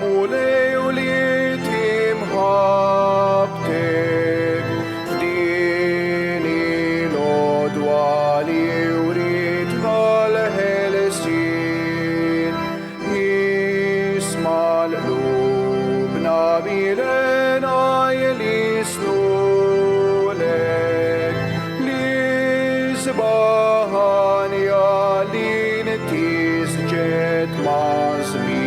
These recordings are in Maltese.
mulej u li timħabtek f'dini l-odwa li urid tal-ħelsin jisma' l-qlubna bilena jelisnulek li sbaħan jalin tisġed ma' żmien.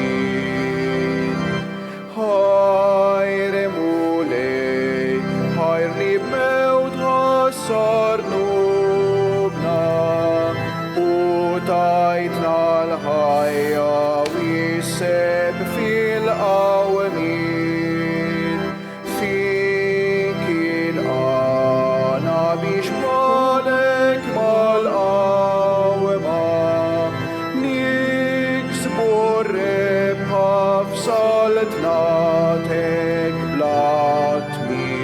Ħajr mulej, ħajr li b'mewt ħassar nubna u tajtna l-ħajja u jisseb fil-qawmin finkin għana biex malek mal-qawma niksbu r-rebħa f'saltnatek bla tmiem.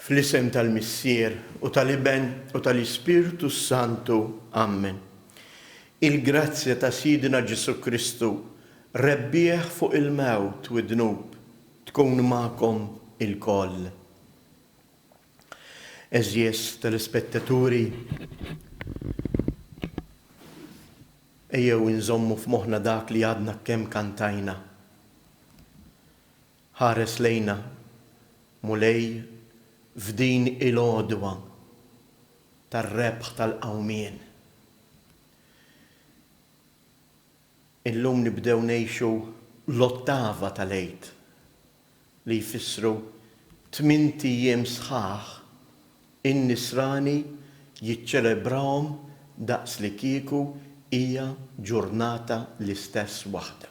Fl-isem tal-Missier u tal-Iben u tal-Ispiritu Santu. Amen. Il-grazzja ta' Sidina Ġesu Kristu rebbieħ fuq il-mewt u d-dnub tkun ma'kom il-koll. Eżjes tal-spettaturi, ejjew inżommu f'moħħna dak li għadna kemm kantajna. Ħares lejna mulej f'din il-għodwa tar-rebħ tal-qawmien. Illum nibdew ngħixu l-ottava tal-għid li jfissru 8 ijiem sħaħ in-nisrani jiċċelebrawhom daqs li kieku hija ġurnata l-istess waħda.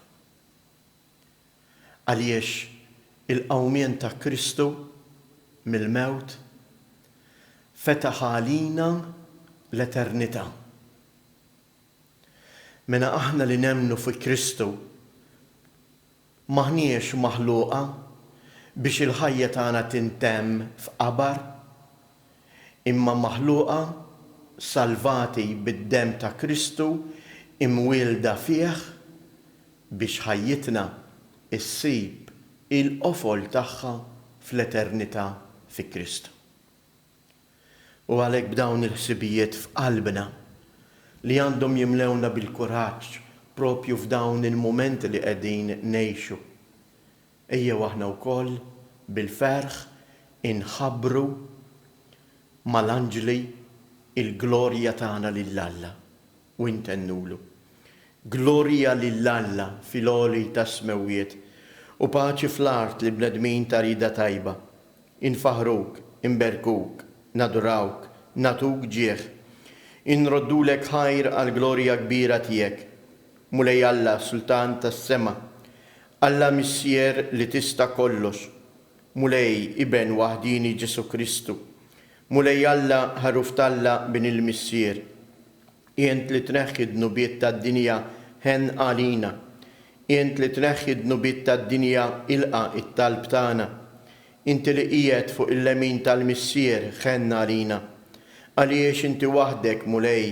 Għaliex il-qawmien ta' Kristu mill-mewt fetaħ għalina l-eternità. Mena aħna li nemnu fi Kristu maħniex maħluqa biex il-ħajja tagħna tintemm f'qabar, imma maħluqa salvati bid-dem ta' Kristu imwielda fih biex ħajjitna issib il-qofol tagħha fl-eternità fi Kristu. U għalhekk b'dawn il-ħsibijiet f'qalbna li għandhom jimlewna bil-kuraġġ propju f'dawn il-momenti li qegħdin ngħixu. Ejjew aħna wkoll bil-ferħ inħabbru mal-anġli il-glorja tagħna lill-Alla u intennulu. Glorja lill-Alla fil-għoli ta' smewiet u paċi fl-art li bnedmin ta' rida tajba. Infaħruk, imberkuk, nadurawk, natuk ġieħ. Inroddulek ħajr għal glorja kbira tiegħek. Mulej Alla Sultan tas-sema, Alla Missier li tista' kollox. Mulej Iben waħdini Ġesu Kristu. Mulej Alla ħaruf talla bin il-Missier. Jent li tneħħi d-nubiet tad-dinja ħen għalina. Jent li tneħħi d-nubiet tad-dinja ilqa it-talb tagħna. Inti li qiegħed fuq il-lemin tal-Missier ħen għalina. Għaliex inti waħdek mulej,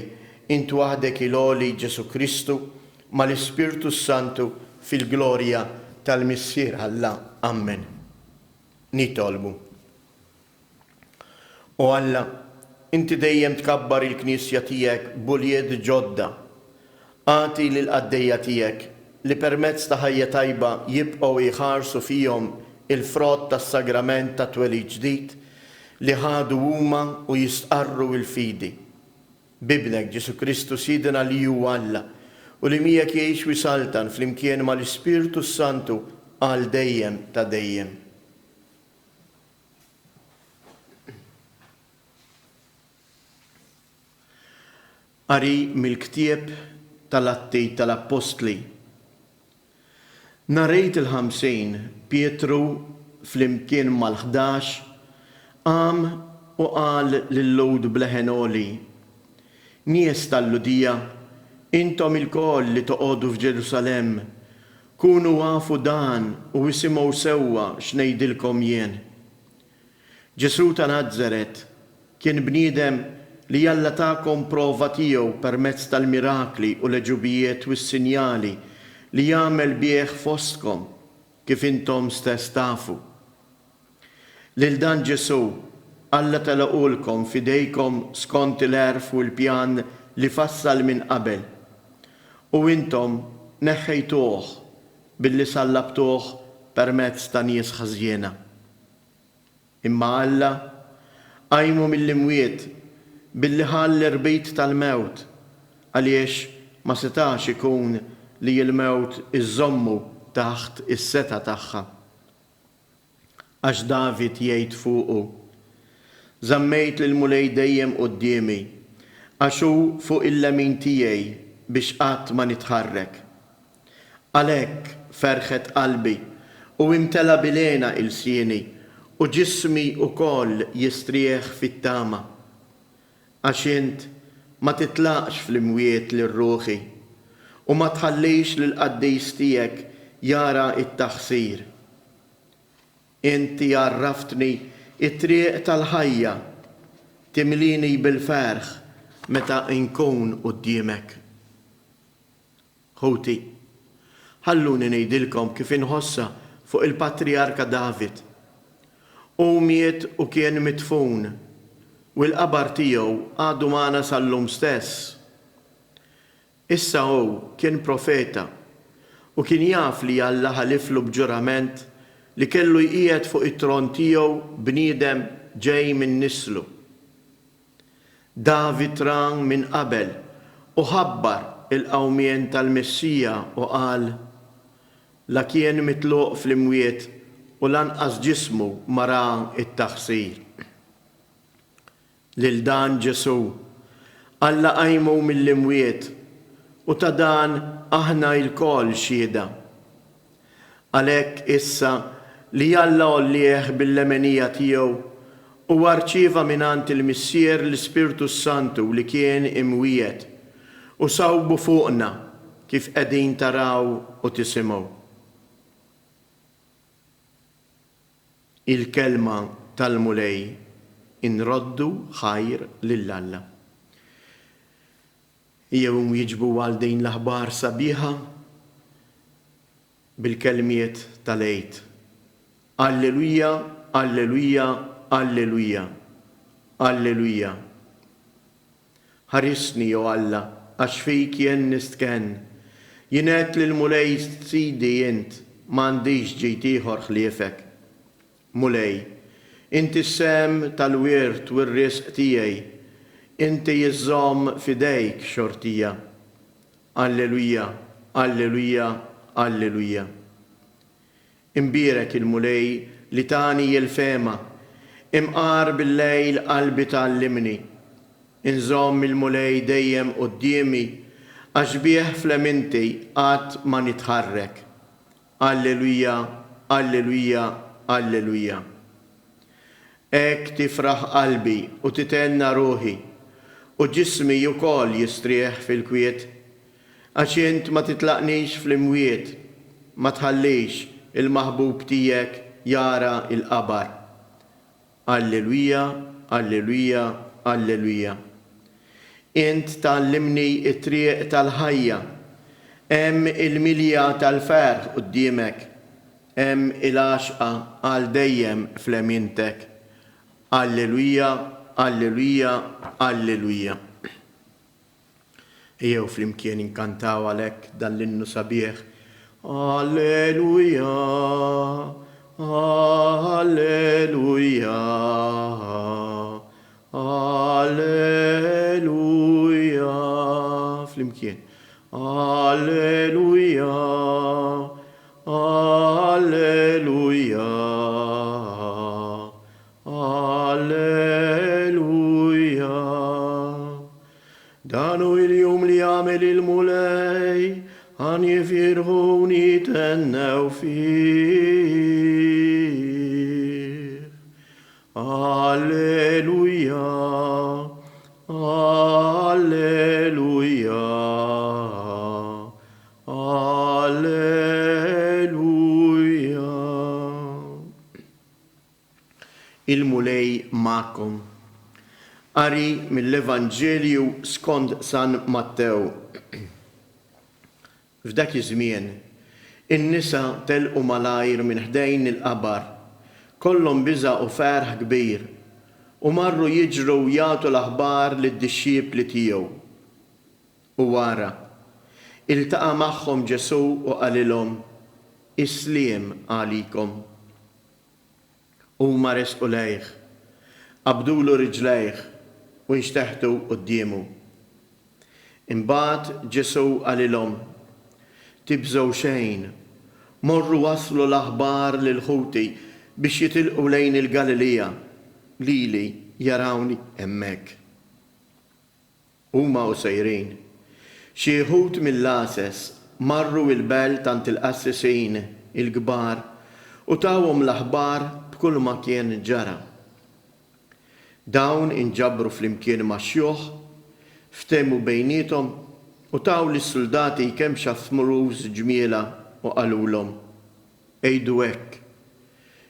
inti waħdek il-għoli Ġesu Kristu ma l-Ispiritu Santu fil-glorja tal-Missier Alla. Amen. Nitolbu. U Alla, inti dejjem tkabbar il-Knisja tiegħek buljiet ġodda. Għati lill-qaddejja tiegħek li permezz ta' ħajja tajba jibqgħu jħarsu fihom il-frott tas-sagrament ta' twelid ġdid li ħadu huma u jistqarru l-fidi. Bibnek Ġesu Kristu Sidina li hu Alla u li miegħek jgħix wisaltan flimkien mal-Ispiritu Santu għal dejjem ta' dejjem. Qari mill-ktieb tal-Atti tal-Apostli. Narejt il-50 Pietru flimkien mal-11 qam u qal lill-lud bleħenoli: Nies tal-Ludija, intom il-koll li toqgħodu f'Ġerusalem, kunu għafu dan u isimgħu sewwa x'ngħidilkom jien. Ġesu ta' Nażaret kien bniedem li Alla ta'kom prova tiegħu permezz tal-mirakli u l-ġubijiet u s-sinjali li jagħmel bih fostkom kif intom stess tafu. Lil dan Ġesu Alla telaqulkom fidejkom skont il-erf u l-pjan li fassal minn qabel. U intom neħħejtuh billi sallabtuh permezz ta' nies ħażjena. Imma Alla qajmu mill-imwiet billi ħall l-irbit tal-mewt għaliex ma setax ikun li l-mewt iżommu taħt is-seta tagħha. Għax David jgħid fuqu: Żammejt lil-mulej dejjem qudiemi, għax hu fuq il-lemin tiegħi biex qatt ma nitħarrek. Għalhekk ferħet qalbi u imtela bilena il-sieni u ġismi ukoll jistrieħ fit-tama. Għax int ma titlaqx fl-imwiet lir-ruħi u ma tħallix lill-qaddejs tiegħek jara it-taħsir. Inti għarraftni it-triq tal-ħajja, timlini bil-ferħ meta nkun quddiemek. Ħuti, ħalluni ngħidilkom kif inħossa fuq il-patriarka David. U miet u kien mitfun u l-qabar tiegħu għadu magħna sal-lum stess. Issa hu kien profeta u kien jaf li Alla ħaliflu b'ġurament li kellu jqiegħed fuq it-tron tiegħu bniedem ġej minn nislu. David rang minn qabel u ħabbar il-qawmien tal-Messija u qal: La kien mitluq fl-imwiet u lanqas ġismu ma ra it-taħsir. Lil dan Ġesu Alla qajmu mill-imwiet u ta' dan aħna l-kol xhieda. Għalhekk issa li Alla ollieħ bil-lemenija tiegħu u arċieva minant il-Missier l-Ispirtu Santu li kien imwiet u sawbu fuqna kif qegħdin taraw u tisimgħu. Il-kelma tal-mulej inroddu ħajr lill-Alla. Jew jiġbu għal din l-aħbar sabiħa bil-kelmiet tal-għid: Alleluja, Alleluja, Alleluja, Alleluja. Ħarisni jew Alla għax fik jien nistken, jien għedt lill-mulej sidi int m'għandix ġid ieħor ħliefek. Mulej, inti s-sem tal-wirt u r-risq tiegħi, inti jiżżomm fidejk xortija. Alleluja, Alleluja, Alleluja. Imbierek il-mulej li tani jil-fema, imqar bil-lejl qalbi tal-limni. Inżomm il-mulej dejjem qudiemi għax bih fleminti qatt ma nitħarrek. Alleluja, Alleluja, Alleluja. Ek tifraħ qalbi u titenna ruħi u ġismi ukoll jistrieħ fil-kwiet għax int ma titlaqnix fl-imwiet, ma tħallix il-maħbub tiegħek jara il-qabar. Alleluja, Alleluja, Alleluja. Int tallimni it-triq tal-ħajja, hemm il-milja tal-ferħ quddiemek, hemm il-għaxqa għal dejjem fl-emintek. Alleluja, Alleluja, Alleluja. Ejjew flimkien inkantaw għalhekk dan l-innu sabiħ. Alleluja, Alleluja, Alleluja. Flimkien. Alleluja, Alleluja, Alleluja. Danu il-jum li għamel il-mulej għan jifirħuni tennew fih. Alleluja, Alleluja, Alleluja. Il-mulej ma'kom Qari mill-Evanġelju skont San Mattew. F'dak iż-żmien, in-nisa telqu malajr minn ħdejn il-qabar, kollhom biża' u ferħ kbir, u marru jiġru jagħtu l-aħbar lid-dixxiepli tiegħu. U wara, iltaqa' magħhom Ġesu u qalilhom: Isliem għalikom. Huma resqu lejh, qabdulu riġlejh u nxteħtu qudiemu. Imbagħad Ġesu qalilhom: Tibżgħu xejn, morru waslu l-aħbar lil ħuti biex jitilqu lejn il-Galilija, lili jarawni hemmhekk. Huma sejrin, xi wħud mill-għases marru il-belt tant il-qassisin il-kbar u tawhom l-aħbar b'kull ma kien ġara. Dawn inġabru flimkien ma' xjuħ, ftehmu bejniethom u taw lis-soldati kemm xaffmuruż ġmiela u qalulhom: Ejdu hekk,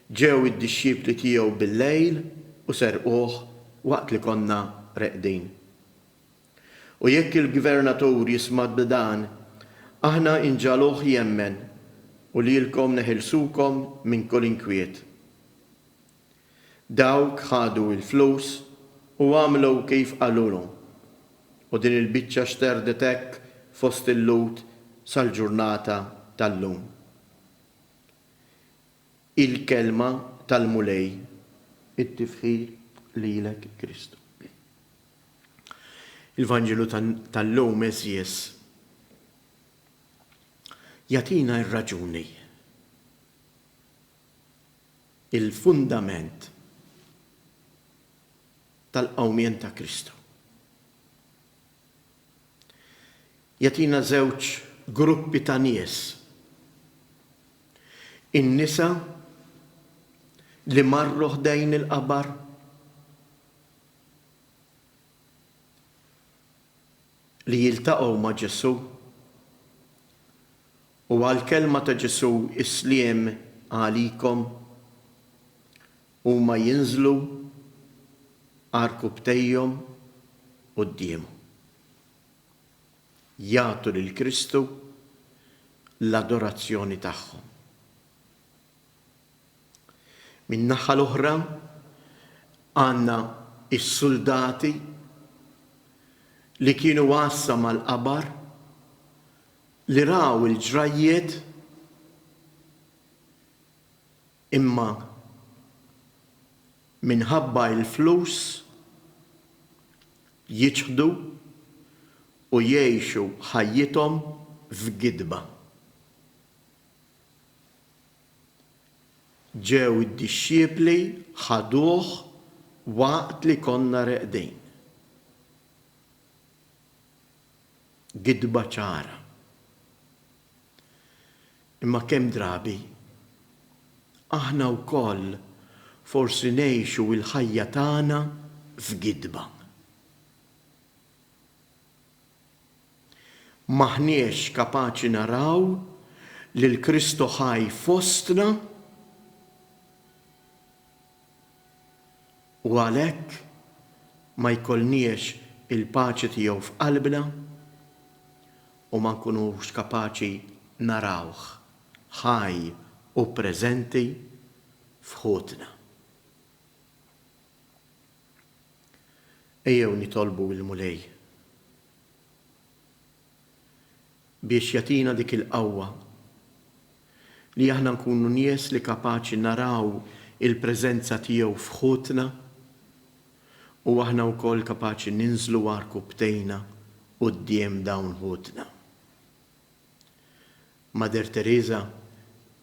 ġew id-dixxiepli tiegħu bil-lejl u serquh waqt li konna reqdin. U jekk il-gvernatur jisma' b'dan, aħna inġaluh jemmen u lilkom neħilsukom minn kull inkwiet. Dawk ħadu il-flus u għamlu kif qalulhom, u din il-biċċa xterdet hekk fost il-lut sal-ġurnata tal-lum. Il-kelma tal-mulej, it-tifħir lilek Kristu. Il-Vanġelu tal-lum eżjes jatina ir-raġuni, il-fundament tal-qawmien ta' Kristu. Jatina żewġ gruppi ta' nies. In-nisa li marru ħdejn il-qabar, li jiltaqgħu ma' Ġesu u għall-kelma ta' Ġesu Isliem għalikom huma jinżlu għarkubtejhom qudiemu. Jagħtu lil Kristu l-adorazzjoni tagħhom. Min-naħa l-oħra għandna is-soldati li kienu għassa mal-qabar, li raw il-ġrajiet, imma minħabba il-flus jiġħdu u jgħixu ħajjithom f'gidba. Ġew id-dixxiepli ħaduh waqt li konna reqdejn. Gidba ċara. Imma kemm drabi aħna wkoll forsi ngħixu l-ħajja tagħna f'gidba. Maħniex kapaċi naraw li l-Kristu ħaj fostna u għalhekk ma jkollniex il-paċi tiegħu f'qalbna u ma nkunux kapaċi narawh ħaj u preżenti f'ħutna. Ejjew nitolbu il-mulej biex jatina dik il-qawwa li aħna nkunu nies li kapaċi naraw il-preżenza tiegħu f'ħutna u aħna wkoll kapaċi ninżlu għarkubtejna quddiem dawn ħutna. Mader Teresa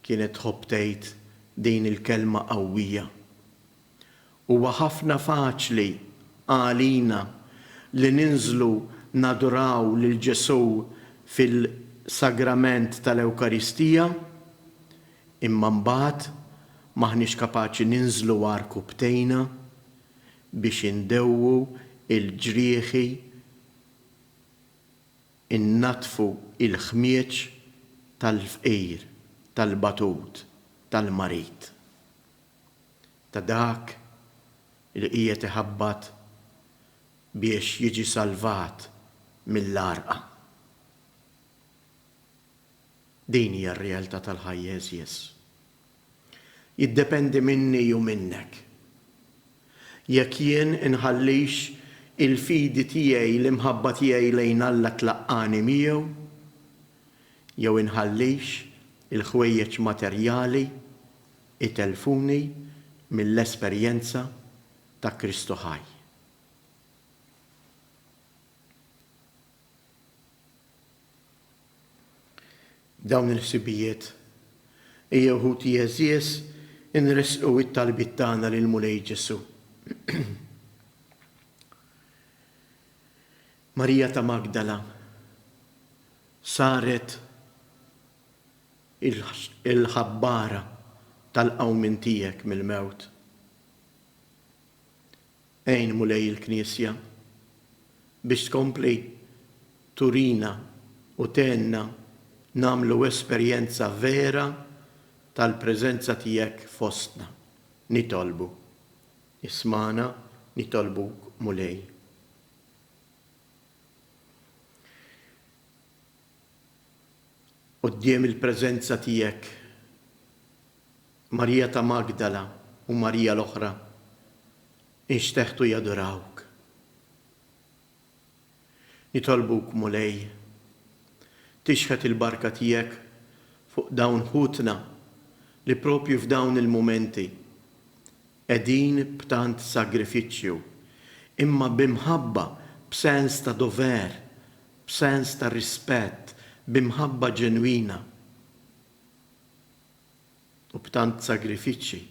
kienet tħobb tgħid din il-kelma qawwija. Huwa ħafna faċli għalina li ninżlu naduraw lil Ġesu fil-sagrament tal-Ewkaristija, imma mbagħad maħniex kapaċi ninżlu għarkubtejna biex indewwu il-ġrieħi, innatfu il-ħmieġ tal-fqir, tal-batut, tal-marit. Ta' dak li qiegħed iħabbat biex jiġi salvat mill-arqa. Din hija r-realtà tal-ħajja eżjes. Jiddependi minni u minnek. Jekk jien inħallix il-fidi tiegħi l-imħabba tiegħi lejn Alla tlaqqani miegħu, jew inħallix il-ħwejjeġ materjali itelfuni mill-esperjenza ta' Kristu ħaj. Dawn il-ħsibijiet hija wħud eżjes inresqu it-talbiet tagħna lil Mulej Ġesu. Marija ta' Magdala saret il-ħabbara tal-qawmin tiegħek mill-mewt. Ejn Mulej il-Knisja biex tkompli turina u tenna namlu esperjenza vera tal-preżenza tiegħek fostna. Nitolbu. Ismana, nitolbuk Mulej. Quddiem il-preżenza tiegħek Marija ta' Magdala u Marija l-oħra inxteħtu jadurawk. Nitolbuk Mulej tixħet il-barka tiegħek fuq dawn ħutna li propju f'dawn il-momenti qegħdin b'tant sagrifiċċju, imma b'imħabba, b'sens ta' dover, b'sens ta' rispett, b'imħabba ġenwina u b'tant sagrifiċċji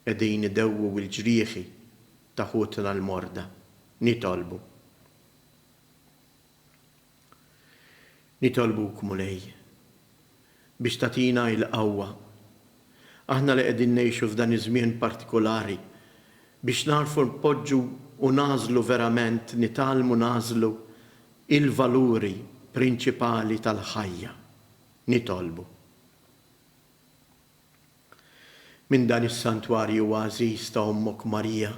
qegħdin idewwu l-ġrieħi ta' ħutna l-morda. Nitolbu. Nitolbuk Mulej biex tatina il-qawwa. Aħna li qegħdin ngħixu f'dan iż-żmien partikolari biex narfu npoġġu u nażlu verament nitalmu nażlu il-valuri prinċipali tal-ħajja. Nitolbu. Minn dan is-santwarju għażiż ta' Ommok Marija.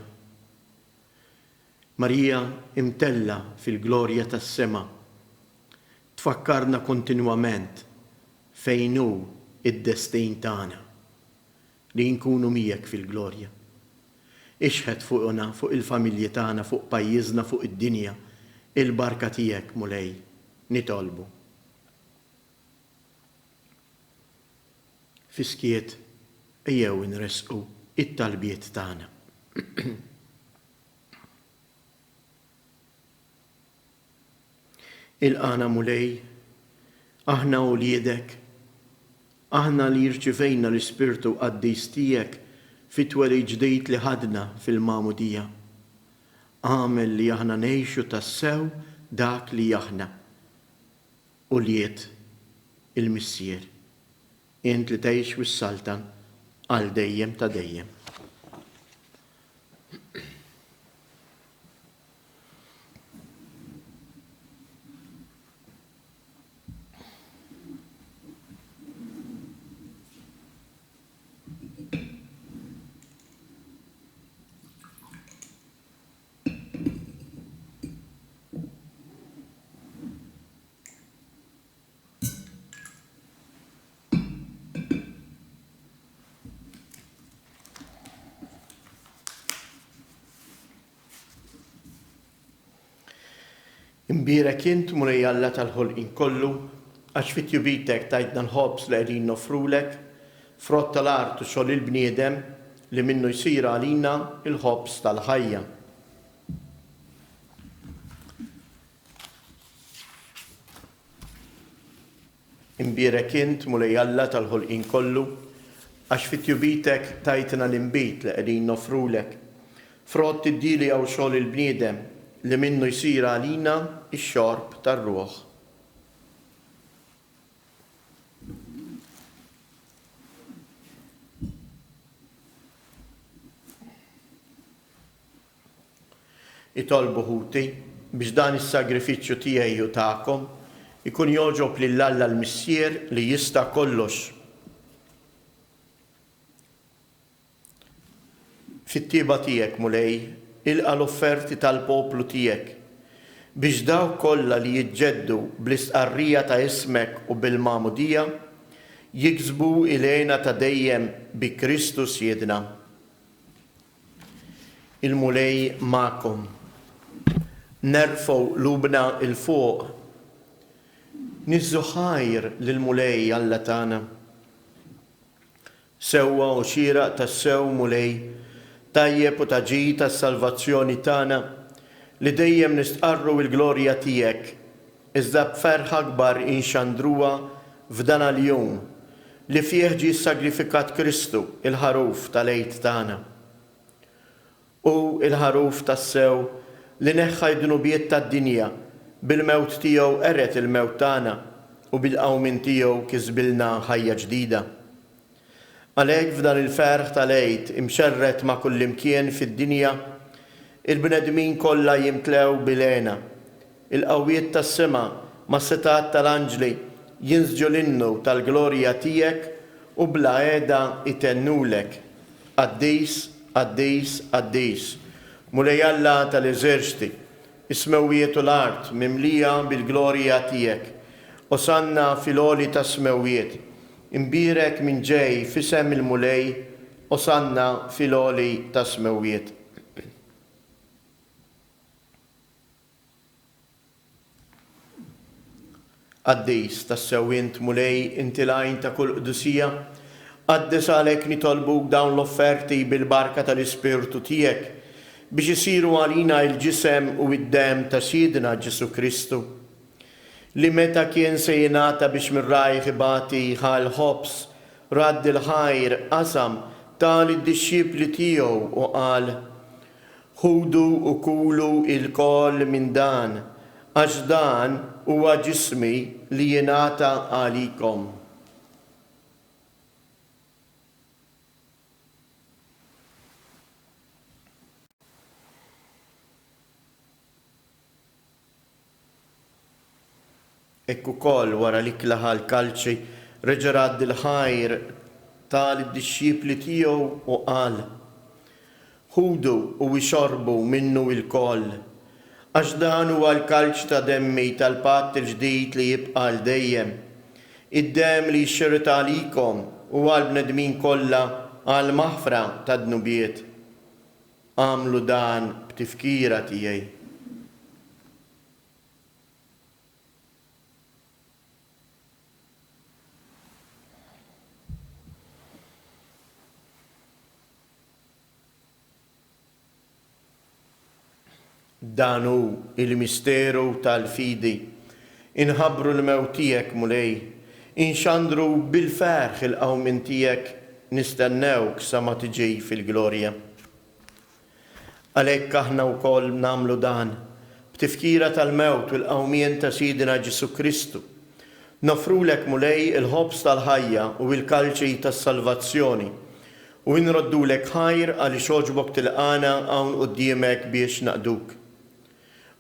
Marija imtella fil-glorja tas-sema. Tfakkarna kontinwament fejn hu id-destin tagħna li nkunu miegħek fil-glorja. Ixħed fuqna, fuq il-familji tagħna, fuq pajjiżna, fuq id-dinja, il-barka tiegħek Mulej. Nitolbu. Fiskiet ejjew inresqu it-talbiet tagħna. Il-qana Mulej, aħna uliedek, aħna li rċivejna l-Ispirtu Qaddis tiegħek fit-tweli ġdejt li ħadna fil-Magħmudija. Għamel li aħna ngħixu tassew dak li aħna ulied il-Missier. Int li tgħix wis-Saltan għal dejjem ta' dejjem. Imbirek int Mulej Alla tal-ħolqien kollu, għax fit-jubitek tajtna l-ħobs li qegħdin nofrulek, frott tal-art u xogħol il-bniedem li minnu jsir għalina il-ħobs tal-ħajja. Imbirek int Mulej Alla tal-ħolqien kollu, għax fit-jubitek tajtna l-imbit li qegħdin nofrulek, frott id-dili għaw xogħol il-bniedem li minnu jsir għalina ix-xorb tar-ruħ. Itolbu ħuti biex dan is-sagrifiċċju tiegħi u tagħkom ikun joġob lil Alla l-Missier li jista' kollox. Fit-tieba tiegħek Mulej ilqa l-offerti tal-poplu tiegħek biex daw kollha li jiġġeddu bl-istqarrija ta' ismek u bil-magħmudija jiksbu ilejna ta' dejjem bi Kristus Jedna. Il-mulej ma'kom. Nerfgħu lubna il-fuq. Niżżu ħajr lill-mulej Alla tagħna. Sewwa u xieraq tas-sew mulej tajjeb u taġi tas-salvazzjoni tagħna li dejjem nistqarru l-glorja tiegħek iżda b'ferħa kbar inxandruha f'dan l-jum li fih ġie sagrifikat Kristu il-ħaruf tal-għid tagħna. U il-ħaruf tas-sew li neħħa d-dnubiet tad-dinja bil-mewt tiegħu qeret il-mewt tagħna u bil-qawmin tiegħu kisbilna ħajja ġdida. Għalhekk f'dan il-ferħ tal-għid imxerret ma' kullimkien fid-dinja il-bnedmin kollha jimtlew bil-għena. Il-qawwiet tas-sema ma' setat tal-anġli jinsġu l-innu tal-glorja tiegħek u bla qiegħda itennulek. Qaddis, qaddis, qaddis. Mulej Alla tal-eżerċti, is-smewwiet u l-art mimlija bil-glorja tiegħek. Osanna fil-għoli tas-smewwiet. Imbirek minn ġej fisem il-mulej, osanna fil-għoli tas-smewwiet. Qaddis tas-sewwient mulej inti lajn ta' kull qdusija, qaddes għalhekk nitolbuk dawn l-offerti bil-barka tal-Ispirtu tiegħek biex isiru għalina il-ġisem u id-dem ta' Sidna Ġesu Kristu li meta kien se jingħata biex mir-rajħ ibati ħal ħobs radd il-ħajr qasam tal-disċipli tiegħu u qal: ħudu u kulu il-koll minn dan għax dan huwa ġismi li jingħata għalikom. Ekku koll wara li klaħa l-kalċi reġa' radd il-ħajr tal-disċipli tiegħu u qal: ħudu u ixorbu minnu il-koll għax dan huwa l-kalċ ta' demmi tal-patt il-ġdid li jibqa' l dejjem. Id-dem li jxirret għalikom u għal-bnedmin kollha għal maħfra ta' dnubiet. Għamlu dan b'tifkira tiegħi. Dan hu il-misteru tal-fidi. Inħabbru l-mewt tiegħek mulej, inxandru bil-ferħ il-qawmin tiegħek nistennewk sa ma tiġi fil-glorja. Għalhekk aħna wkoll nagħmlu dan b'tifkira tal-mewt u l-qawmien ta' Sidna Ġesu Kristu. Nofrulek mulej il-ħobs tal-ħajja u l-kalċi tas-salvazzjoni u nroddulek ħajr għaliex għoġbok tilqana hawn quddiemek biex naqduk.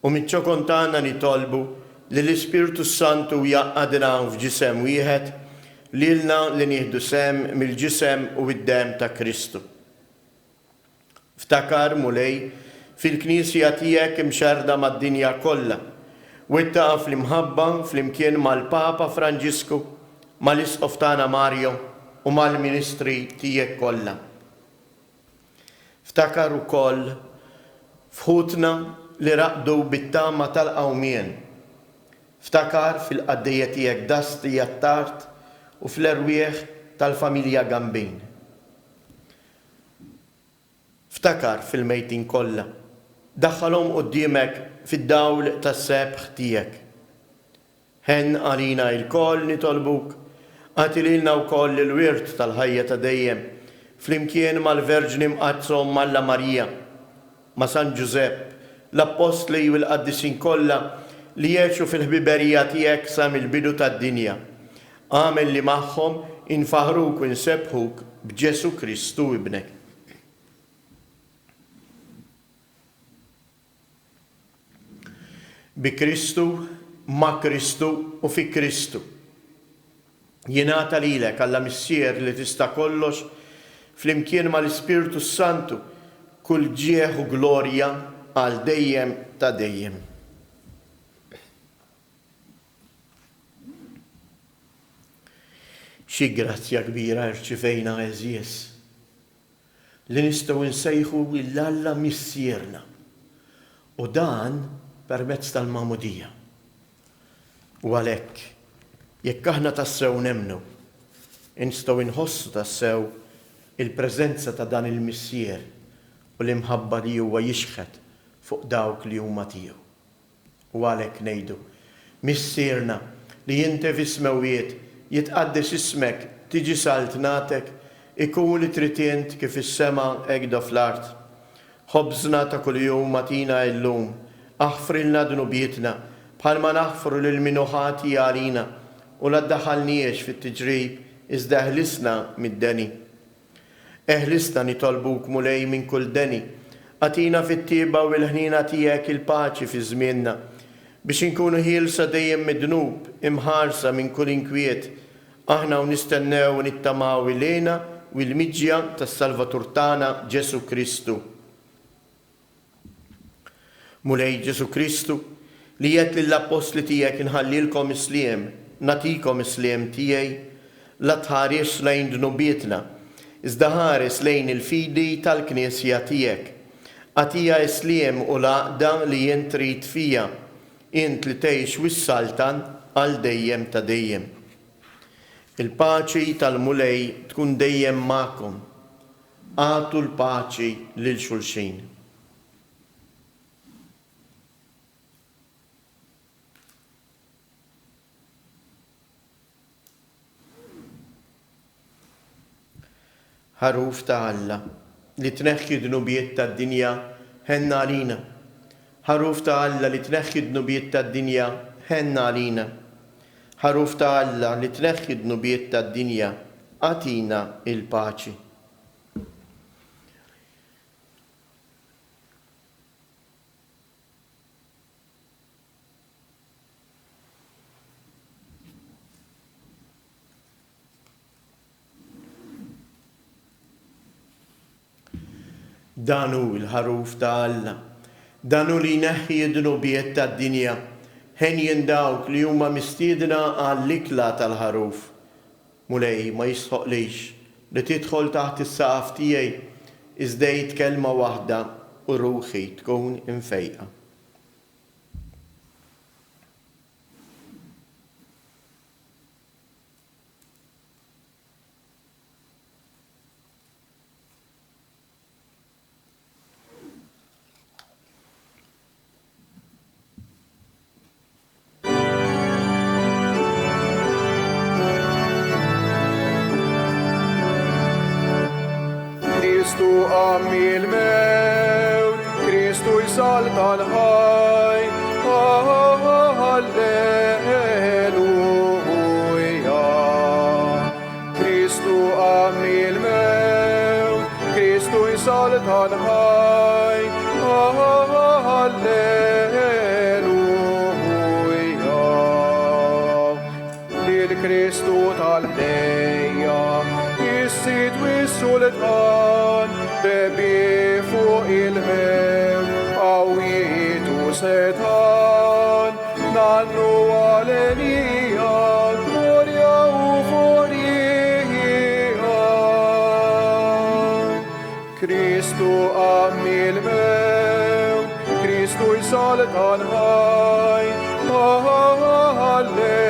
U miċ-ċokon tagħna nitolbu li l-Ispirtu Santu jaqgħadna f'ġisem wieħed lilna li nieħdu sem mill-ġisem u id-dem ta' Kristu. Ftakar mulej fil-Knisja tiegħek imxerda mad-dinja kollha u ittaqa' fl-imħabba flimkien mal-Papa Franġisku, mal-Isqof tagħna Mario u mal-Ministri tiegħek kollha. Ftakar ukoll f'ħutna li raqdu bit-tama tal-qawmien. Ftakar fil-qaddejja tiegħek Dasti Jattart u fl-erwieħ tal-familja Gambin. Ftakar fil-mejtin kollha. Daħħalhom quddiemek fid-dawl tas-sebħ tiegħek. Ħen għalina l-koll nitolbuk, għati lilna wkoll il-wirt tal-ħajja ta' dejjem flimkien mal-Verġni mqazzhom Malla Marija, ma' San Giuseppe, l-Apostli u l-Qaddisin kollha li jgħixu fil-ħbiberija tiegħek sa mill-bidu tad-dinja. Għamel li magħhom infaħruk u nsebħuk b'Ġesu Kristu ibnek. Bi Kristu, ma' Kristu u fi Kristu. Jingħata lilek Alla Missier li tista' kollox flimkien mal-Ispirtu Santu kull ġieħ u glorja għal dejjem ta' dejjem. Xi grazzja kbira rċifejna eżies li nistgħu nsejħu l-Alla missierna u dan permezz tal-Magħmudija. U għalhekk, jekk aħna tassew nemnu, nistgħu nħossu tassew il-preżenza ta' dan il-missier u l-imħabba li huwa jixħed fuq dawk li huma tiegħu. U għalhekk ngħidu, missierna li inti f'ismewiet jitqaddes ismek, tiġi salt natek, ikun li tritient kif is-sema hekk fl-art. Ħobżna ta' kuljum matina llum, aħfrilna dnubietna bħalma naħfru lil minuħati għalina u la ddaħħalniex fit-tiġrib iżda eħlisna mid-deni. Eħlisna nitolbuk mulej minn kull deni, għatina fit-tieba u l-ħnina tiegħek il-paċi fi żmienna biex inkunu ħielsa dejjem mid-dnub, imħarsa minn kull inkwiet, aħna u nistennew u nittamaw ilejna u l-miġja tas-Salvatur tagħna Ġesu Kristu. Mulej Ġesu Kristu li jgħid lill-apostli tiegħek inħallilkom isliem, natikom isliem tiegħi, la tħares lejn dnubietna, iżda ħares lejn il-fidi tal-Knisja tiegħek. Għatija isliem u laqda li jien trid fija, int li tgħix wis-saltan għal dejjem ta' dejjem. Il-paċi tal-mulej tkun dejjem magħkom. Għatu l-paċi lil xulxin. Ħaruf ta' Alla li tneħħi dnubiet tad-dinja ħenna għalina. Ħaruf ta' Alla li tneħħi dnubiet tad-dinja ħenna għalina. Ħaruf ta' Alla li tneħħi dnubiet tad-dinja għatina il-paċi. Danu il-ħaruf ta' Alla, danu li neħħi d-dnubiet tad-dinja, ħen dawk li huma mistiedna għall-ikla tal-ħaruf. Mulej ma jisħoqlix li tidħol taħt is-saqaf tiegħi iżda kelma waħda u ruħi tkun imfejqa. Kristu għammi l-mewt, Kristu jsalta l-ħaj, Alleluja. Kristu għammi l-mewt, Kristu jsalta l-ħaj, Alleluja. Lil-Kristu tal-ħdejja, jissid wis-sultan, Rebi fuq il-mewt, qawwiet u setan, nannu għalenija, glorja u forija. Kristu għammi l-mewt, Kristu jsalta l-ħaj, Alleluja.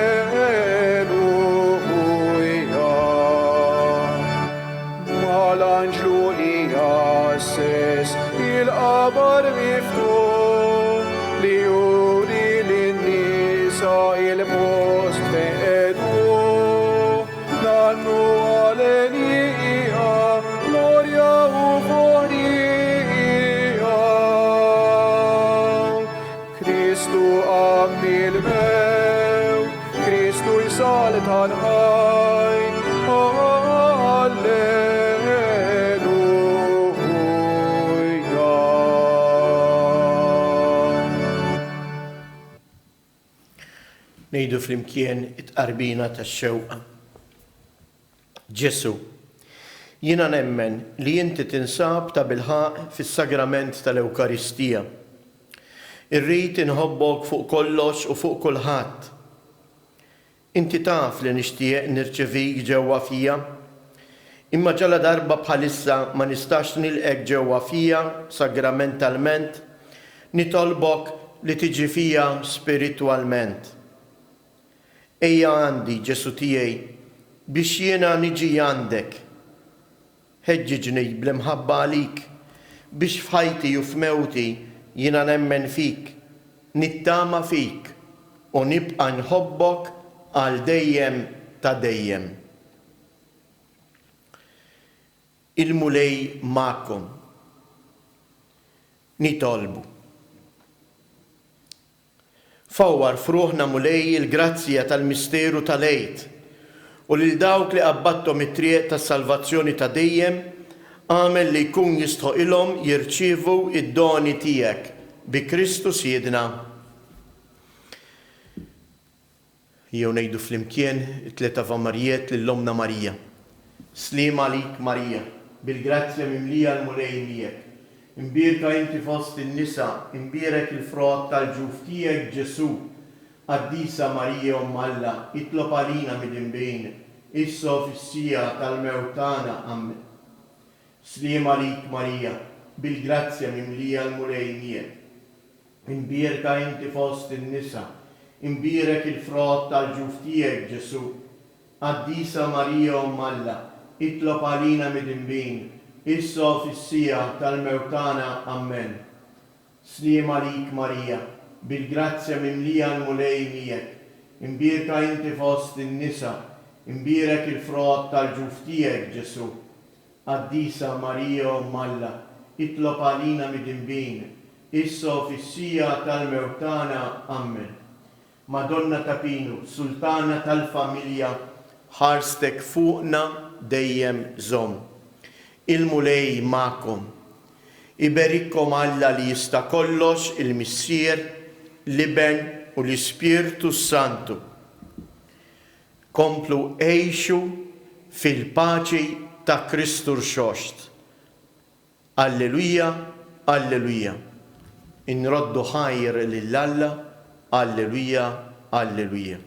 Mal-anġlu li jasses il-qabar miftuħ li juri lin-nisa il-post feqedu. Nannu għalenija, glorja u forija. Kristu għammi l-mewt, Kristu jsalta l-ħaj, Ngħidu flimkien it-qarbina tax-xewqa. Ġesu, Jiena nemmen li inti tinsab ta' bilħaq fis-sagrament tal-Ewkaristija. Irrid inħobbok fuq kollox u fuq kulħadd. Inti taf li nixtieq nirċevik ġewwa fija, imma ġala darba bħalissa ma nistax nilqek ġewwa fija sagramentalment, nitolbok li tiġi fija spiritwalment. Ejja għandi Ġesu tiegħi biex jiena niġi għandek. Ħeġġiġni bl-imħabba għalik biex f'ħajti u f'mewti jiena nemmen fik, nittama fik u nibqa' nħobbok għal dejjem ta' dejjem. Il-mulej ma'kom. Nitolbu. Fawwar fruħna mulej il-grazzja tal-misteru tal-Eid u lil dawk li qabbattom it-triq tas-salvazzjoni ta' dejjem għamel li jkun jistħoqilhom jirċievu id-doni tiegħek bi Kristu Siedna. Jew ngħidu flimkien it-tlieta Avamarijiet lill-Omna Marija. Sliem għalik Marija, bil-grazzja mimlija l-mulej miegħek. Imbierka inti fost in-nisa, imbierek il-frott tal-ġuf tiegħek Ġesu. Qaddisa Marija Umm Alla, itlob għalina mid-imbejn, issa fis-sija tal-mewtana amen. Sliem għalik Marija, bil-grazzja mimlija l-mulej miegħek. Imbierka inti fost in-nisa, imbierek il-frott tal-ġuf tiegħek Ġesu. Qaddisa Marija Umm Alla, itlob għalina mid-imbejn, issa fis-sija tal-mewtana amen. Sliem għalik Marija, bil-grazzja mimlija l-mulej miegħek. Imbierka inti fost in-nisa, imbierek il-frott tal-ġuf tiegħek Ġesu. Qaddisa Marija Umm Alla, itlob għalina mid-imbejn, issa fis-sija tal-mewtana amen. Madonna ta' Pinu, Sultana tal-familja, ħarstek fuqna dejjem żomm. Il-mulej ma'kom. Iberikkom Alla li jista' kollox il-Missier, l-Iben u l-Ispirtu Santu. Komplu għejxu fil-paċi ta' Kristu rxoxt. Alleluja, alleluja. Inroddu ħajr lill-Alla, alleluja, alleluja.